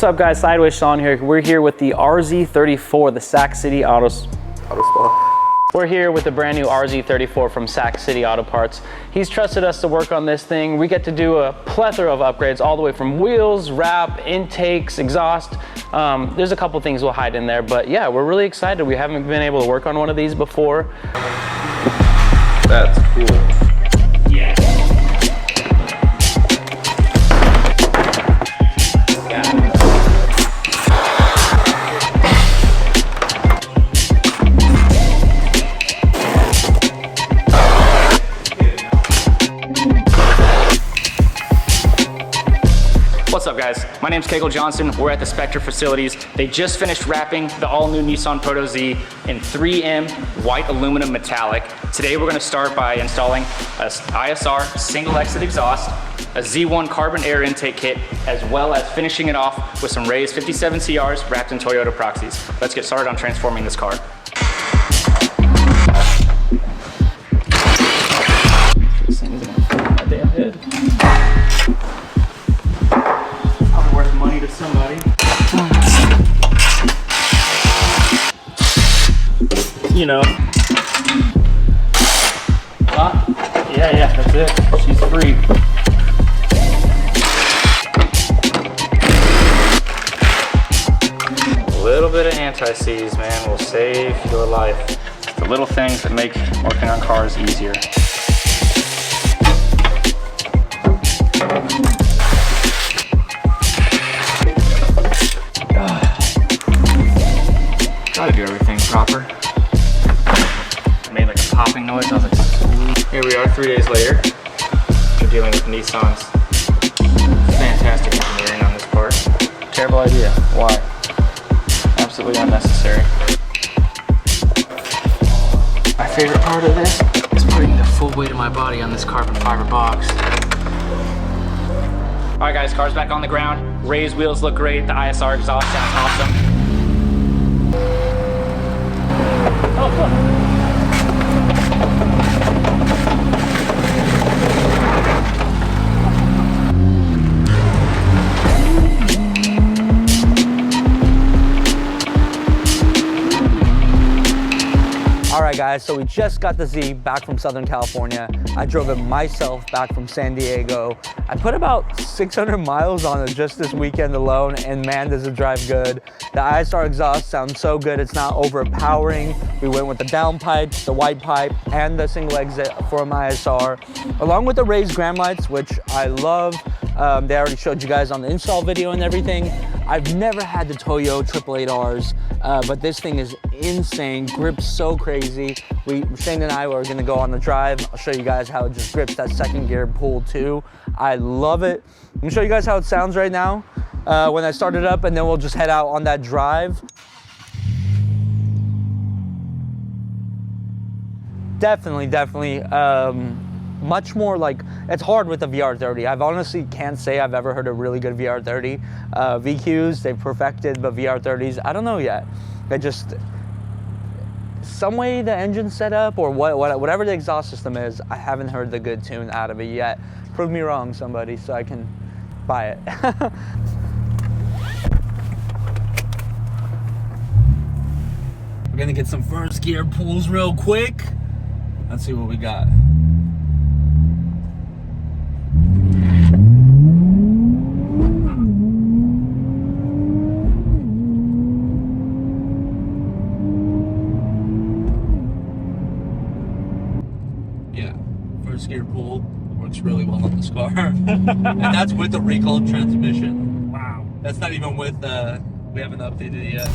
What's up guys, Sideways Shawn here. We're here with the RZ34, the Sac City Auto Spa. We're here with the brand new RZ34 from Sac City Auto Parts. He's trusted us to work on this thing. We get to do a plethora of upgrades all the way from wheels, wrap, intakes, exhaust. There's a couple things we'll hide in there, but yeah, we're really excited. We haven't been able to work on one of these before. That's cool. Yeah. What's up guys, my name's Kegel Johnson. We're at the Specter facilities. They just finished wrapping the all-new Nissan Proto Z in 3M white aluminum metallic. Today we're going to start by installing a ISR single exit exhaust, a Z1 carbon air intake kit, as well as finishing it off with some raised 57 CRs wrapped in Toyota Proxies. Let's get started on transforming this car. This thing's gonna fall on my damn head. Worth money to somebody. You know. Yeah, that's it. She's free. A little bit of anti-seize, man, will save your life. It's the little things that make working on cars easier. Gotta do everything proper. It made like a popping noise. I was like, sweet. Here we are 3 days later. We're dealing with Nissan's fantastic engineering on this part. Terrible idea. Why? Absolutely unnecessary. My favorite part of this is putting the full weight of my body on this carbon fiber box. Alright guys, car's back on the ground. Raised wheels look great. The ISR exhaust sounds awesome. Alright guys, so we just got the Z back from Southern California. I drove it myself back from San Diego. I put about 600 miles on it just this weekend alone, and man, does it drive good. The ISR exhaust sounds so good, it's not overpowering. We went with the down pipe, the white pipe, and the single exit from ISR, along with the raised gram lights, which I love. They already showed you guys on the install video and everything. I've never had the Toyo 888Rs, but this thing is insane, grips so crazy. Shane and I were gonna go on the drive. I'll show you guys how it just grips that second gear pull too. I love it. I'm gonna show you guys how it sounds right now when I start it up, and then we'll just head out on that drive. Definitely. Much more like, it's hard with the VR30. I've honestly can't say I've ever heard a really good VR30. VQs, they've perfected, but VR30s, I don't know yet. They just, some way the engine's set up or whatever the exhaust system is, I haven't heard the good tune out of it yet. Prove me wrong, somebody, so I can buy it. We're gonna get some first gear pulls real quick. Let's see what we got. Yeah, first gear pull works really well on this car. And that's with the recalled transmission. Wow. That's not even with, we haven't updated it yet.